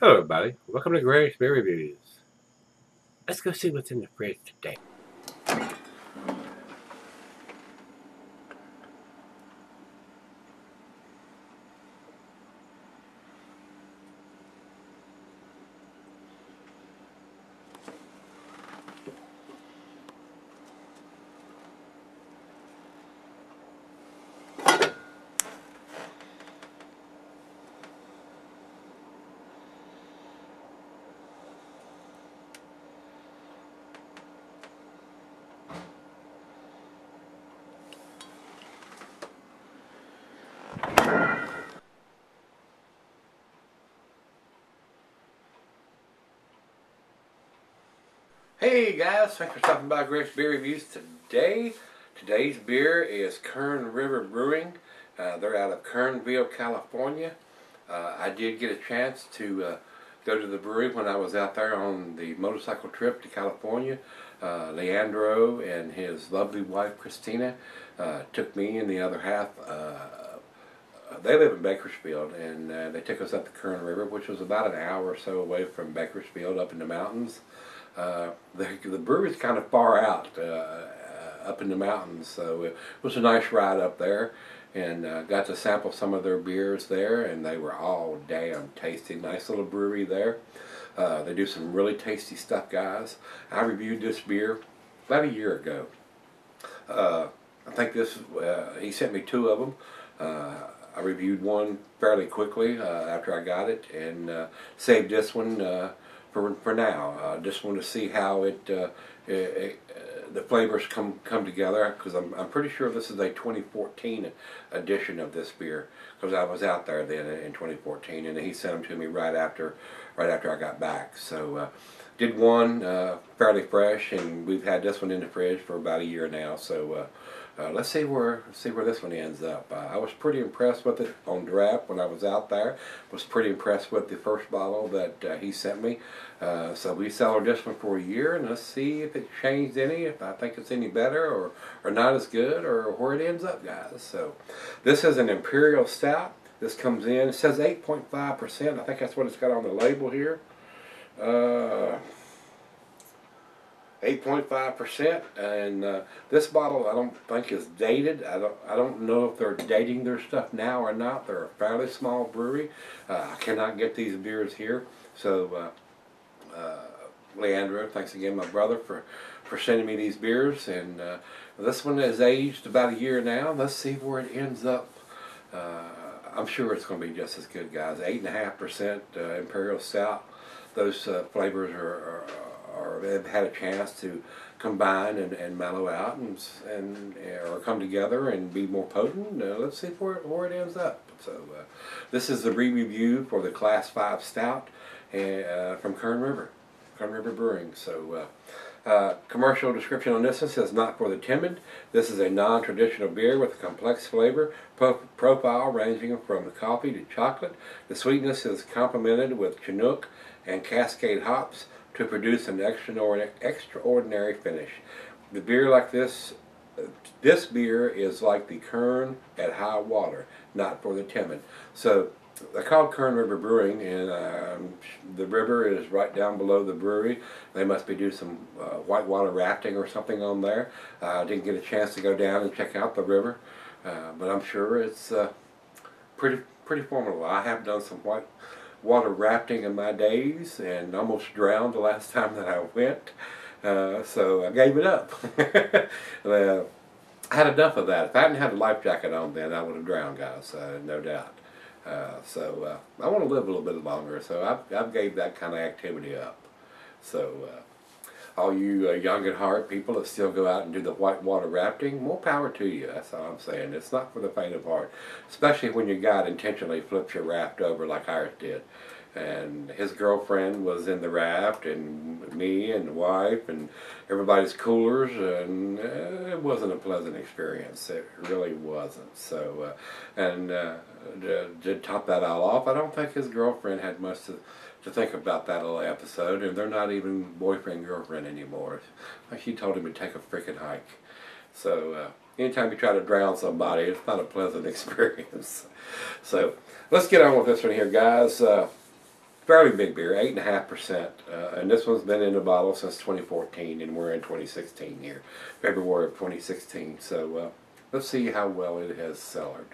Hello everybody, welcome to Gregsbeerreviews. Let's go see what's in the fridge today. Hey guys, thanks for stopping by Gregsbeerreviews today. Today's beer is Kern River Brewing. They're out of Kernville, California. I did get a chance to go to the brewery when I was out there on the motorcycle trip to California. Leandro and his lovely wife Christina took me and the other half. They live in Bakersfield, and they took us up the Kern River, which was about an hour or so away from Bakersfield up in the mountains. The brewery's kind of far out up in the mountains, so it was a nice ride up there, and got to sample some of their beers there, and they were all damn tasty. Nice little brewery there. They do some really tasty stuff, guys. I reviewed this beer about a year ago. I think this, he sent me two of them. I reviewed one fairly quickly after I got it, and saved this one for now. Just want to see how the flavors come together, because I'm pretty sure this is a 2014 edition of this beer, because I was out there then in 2014, and he sent them to me right after I got back. So did one fairly fresh, and we've had this one in the fridge for about a year now. So let's see where this one ends up. I was pretty impressed with it on draft when I was out there. Was pretty impressed with the first bottle that he sent me. So we cellared this one for a year, and let's see if it changed any, if I think it's any better or not as good, or where it ends up, guys. So this is an Imperial Stout. This comes in, it says 8.5%. I think that's what it's got on the label here. 8.5%, and this bottle I don't think is dated. I don't know if they're dating their stuff now or not. They're a fairly small brewery. I cannot get these beers here, so Leandro, thanks again, my brother, for sending me these beers. And this one is aged about a year now. Let's see where it ends up. I'm sure it's going to be just as good, guys. 8.5% Imperial Stout. Those flavors have had a chance to combine and mellow out and or come together and be more potent. Let's see where it ends up. So this is the review for the Class 5 Stout from Kern River Brewing. So commercial description on this one says, not for the timid. This is a non-traditional beer with a complex flavor profile ranging from coffee to chocolate. The sweetness is complemented with Chinook and Cascade hops to produce an extraordinary finish. The beer like this beer is like the Kern at high water, not for the timid. So they're called Kern River Brewing, and the river is right down below the brewery. They must be doing some whitewater rafting or something on there. I didn't get a chance to go down and check out the river, but I'm sure it's pretty formidable. I have done some whitewater rafting in my days and almost drowned the last time that I went, so I gave it up. I had enough of that. If I hadn't had a life jacket on then, I would have drowned, guys, no doubt. So I want to live a little bit longer, so I've gave that kind of activity up. So all you young at heart people that still go out and do the whitewater rafting, more power to you. That's all I'm saying. It's not for the faint of heart, especially when your guide intentionally flips your raft over like ours did. And his girlfriend was in the raft, and me and the wife and everybody's coolers, and it wasn't a pleasant experience. It really wasn't. So, to top that all off, I don't think his girlfriend had much to think about that little episode, and they're not even boyfriend girlfriend anymore. Like, she told him to take a freaking hike. So anytime you try to drown somebody, it's not a pleasant experience. So let's get on with this one here, guys. fairly big beer, 8.5%, and this one's been in the bottle since 2014, and we're in 2016 here, February of 2016. So let's see how well it has cellared.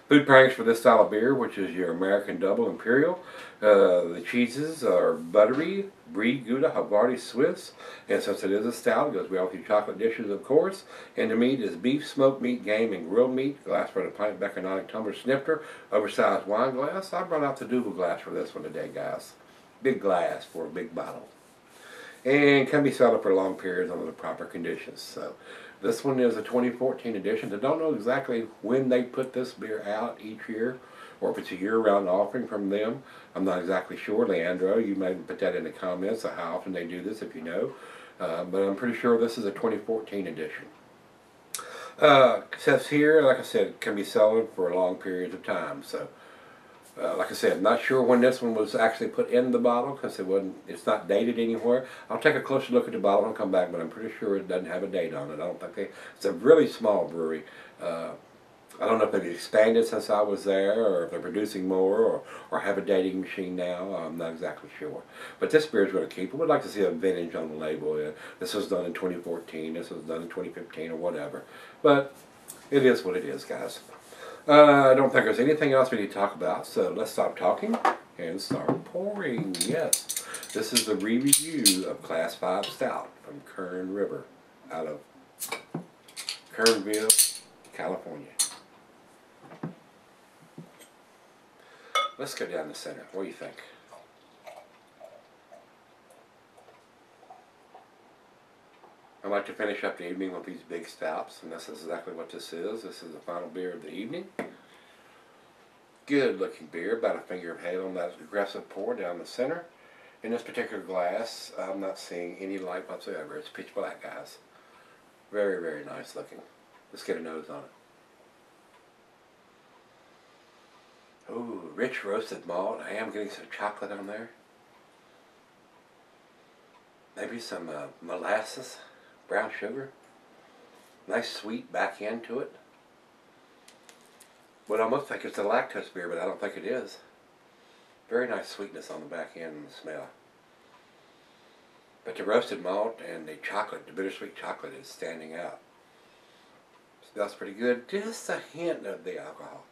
Food pairings for this style of beer, which is your American Double Imperial. The cheeses are buttery, brie, Gouda, Havarti, Swiss. And since it is a stout, it goes well with your chocolate dishes, of course. And the meat is beef, smoked meat, game, and grilled meat. Glass for the pint, Beckenonic tumbler snifter. Oversized wine glass. I brought out the Duvel glass for this one today, guys. Big glass for a big bottle. And can be sold for long periods under the proper conditions. So this one is a 2014 edition. I don't know exactly when they put this beer out each year, or if it's a year-round offering from them. I'm not exactly sure. Leandro, you may put that in the comments of how often they do this if you know. But I'm pretty sure this is a 2014 edition. It says here, like I said, it can be sold for long periods of time. So, like I said, I'm not sure when this one was actually put in the bottle because it's not dated anywhere. I'll take a closer look at the bottle and come back, but I'm pretty sure it doesn't have a date on it. I don't think it's a really small brewery. I don't know if they've expanded since I was there, or if they're producing more, or have a dating machine now. I'm not exactly sure. But this beer is going to keep. I would like to see a vintage on the label. This was done in 2014, this was done in 2015, or whatever. But it is what it is, guys. I don't think there's anything else we need to talk about, so let's stop talking and start pouring. Yes, this is the re-review of Class 5 Stout from Kern River out of Kernville, California. Let's go down the center. What do you think? I like to finish up the evening with these big stouts, and that's exactly what this is. This is the final beer of the evening. Good looking beer, about a finger of hail on that aggressive pour down the center. In this particular glass, I'm not seeing any light whatsoever. It's pitch black, guys. Very, very nice looking. Let's get a nose on it. Ooh, rich roasted malt. I am getting some chocolate on there. Maybe some molasses, brown sugar. Nice sweet back end to it. Would almost think it's a lactose beer, but I don't think it is. Very nice sweetness on the back end and the smell. But the roasted malt and the chocolate, the bittersweet chocolate, is standing out. Smells pretty good. Just a hint of the alcohol.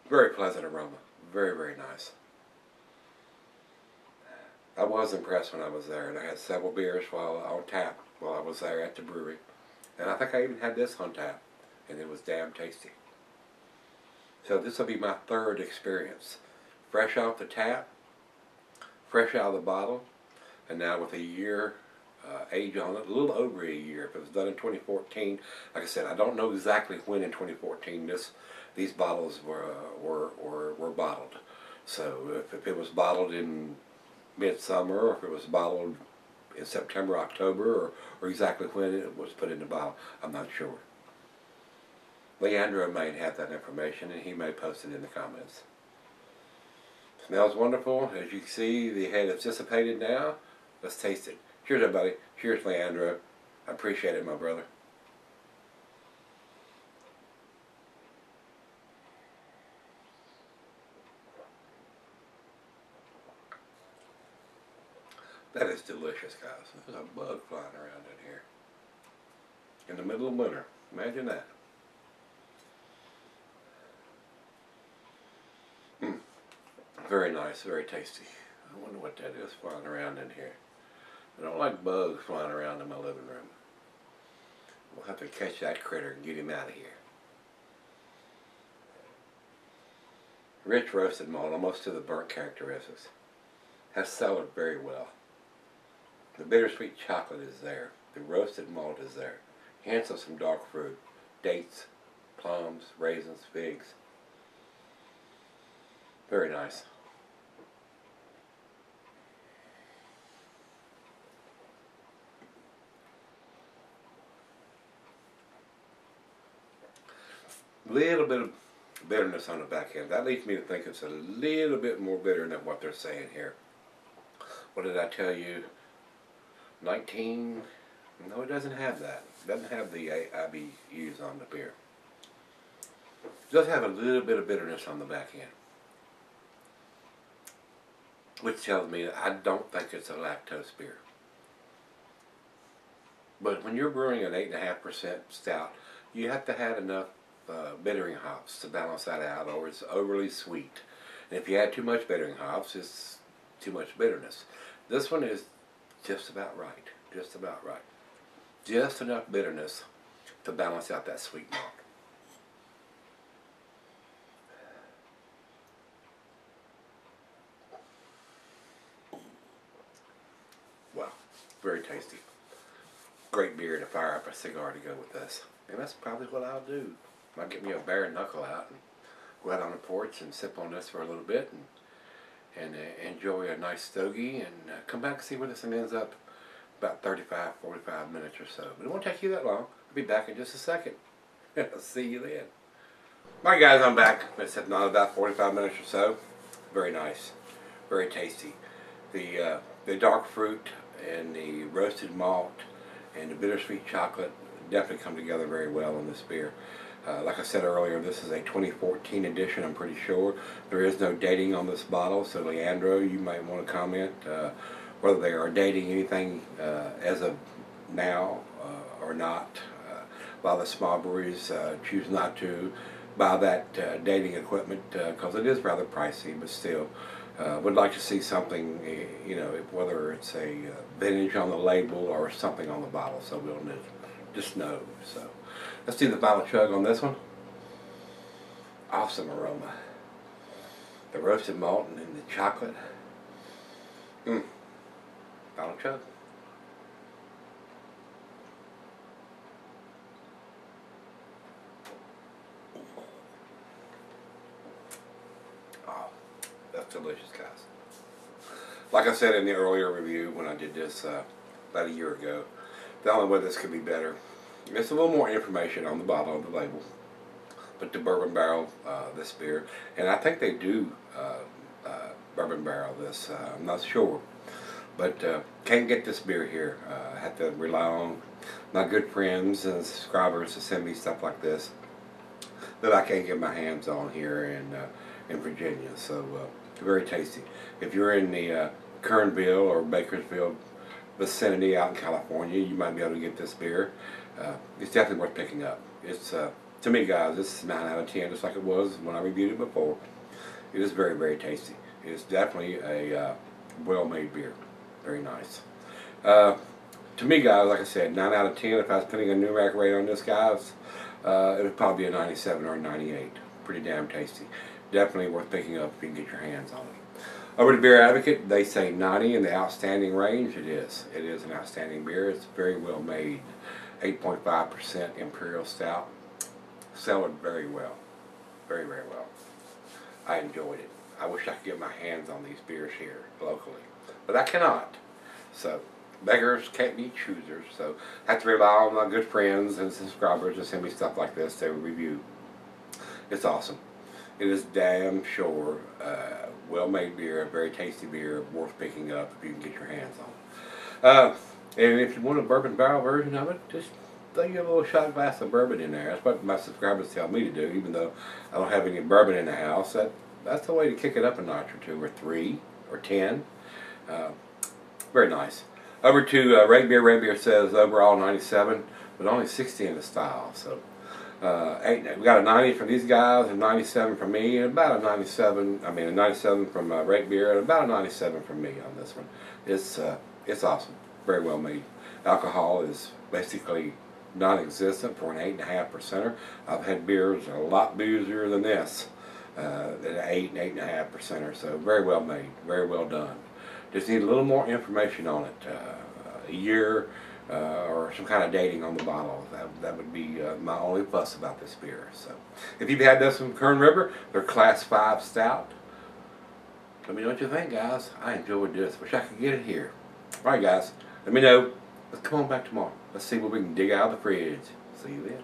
Very pleasant aroma. Very, very nice. I was impressed when I was there, and I had several beers on tap while I was there at the brewery. And I think I even had this on tap, and it was damn tasty. So this will be my third experience. Fresh off the tap, fresh out of the bottle, and now with a year age on it, a little over a year. If it was done in 2014, like I said, I don't know exactly when in 2014 these bottles were bottled. So if it was bottled in midsummer, or if it was bottled in September, October, or exactly when it was put in the bottle, I'm not sure. Leandro may have that information, and he may post it in the comments. Smells wonderful. As you can see, the head is dissipated now. Let's taste it. Cheers, everybody. Cheers, Leandro. I appreciate it, my brother. That is delicious, guys. There's a bug flying around in here. In the middle of winter. Imagine that. Very nice, very tasty. I wonder what that is flying around in here. I don't like bugs flying around in my living room. We'll have to catch that critter and get him out of here. Rich roasted malt, almost to the burnt characteristics. Has cellared very well. The bittersweet chocolate is there. The roasted malt is there. Hints of some dark fruit. Dates, plums, raisins, figs. Very nice. Little bit of bitterness on the back end. That leads me to think it's a little bit more bitter than what they're saying here. What did I tell you? 19? No, it doesn't have that. It doesn't have the IBUs on the beer. It does have a little bit of bitterness on the back end, which tells me that I don't think it's a lactose beer. But when you're brewing an 8.5% stout, you have to have enough bittering hops to balance that out, or it's overly sweet. And if you add too much bittering hops, it's too much bitterness. This one is just about right. Just about right. Just enough bitterness to balance out that sweet malt. Wow, very tasty. Great beer to fire up a cigar to go with this. And that's probably what I'll do. I'll get me a bare knuckle out and go out on the porch and sip on this for a little bit and enjoy a nice stogie and come back and see where this one ends up about 35-45 minutes or so. But it won't take you that long. I'll be back in just a second. I'll see you then. Alright guys, I'm back. It's sitting on about 45 minutes or so. Very nice. Very tasty. The dark fruit and the roasted malt and the bittersweet chocolate definitely come together very well in this beer. Like I said earlier, this is a 2014 edition, I'm pretty sure. There is no dating on this bottle, so Leandro, you might want to comment whether they are dating anything as of now or not. A lot of the small breweries choose not to buy that dating equipment because it is rather pricey, but still. Would like to see something, you know, whether it's a vintage on the label or something on the bottle, so we'll just know. So let's do the final chug on this one. Awesome aroma. The roasted malt and then the chocolate. Final chug. Oh, that's delicious, guys. Like I said in the earlier review when I did this about a year ago, the only way this could be better, there's a little more information on the bottle of the label, but the bourbon barrel this beer, and I think they do bourbon barrel this, I'm not sure, but can't get this beer here. I have to rely on my good friends and subscribers to send me stuff like this that I can't get my hands on here in Virginia. So very tasty. If you're in the Kernville or Bakersfield vicinity out in California, you might be able to get this beer. It's definitely worth picking up. It's to me, guys, this is 9 out of 10, just like it was when I reviewed it before. It is very, very tasty. It's definitely a well-made beer. Very nice. To me, guys, like I said, 9 out of 10. If I was putting a numeric rate on this, guys, it would probably be a 97 or a 98. Pretty damn tasty. Definitely worth picking up if you can get your hands on it. Over to Beer Advocate, they say 90 in the outstanding range. It is. It is an outstanding beer. It's very well made. 8.5% Imperial Stout. Selling very well. Very, very well. I enjoyed it. I wish I could get my hands on these beers here locally, but I cannot. So beggars can't be choosers. So I have to rely on my good friends and subscribers to send me stuff like this to review. It's awesome. It is damn sure well-made beer, a very tasty beer, worth picking up if you can get your hands on. And if you want a bourbon barrel version of it, just throw you a little shot glass of bourbon in there. That's what my subscribers tell me to do, even though I don't have any bourbon in the house. That's the way to kick it up a notch or 2 or 3 or 10. Very nice. Over to Gregsbeerreviews says overall 97, but only 60 in the style. So we got a 90 from these guys, a 97 from me, and about a 97. I mean a 97 from Gregsbeer, and about a 97 from me on this one. It's awesome. Very well made. Alcohol is basically non-existent for an 8.5%er. I've had beers a lot boozier than this, at 8 and 8.5%er. So very well made, very well done. Just need a little more information on it, a year or some kind of dating on the bottle. That would be my only fuss about this beer. So if you've had this from Kern River, their Class 5 Stout, let me know what you think, guys. I enjoyed this. Wish I could get it here. All right, guys. Let me know. Let's come on back tomorrow. Let's see what we can dig out of the fridge. See you then.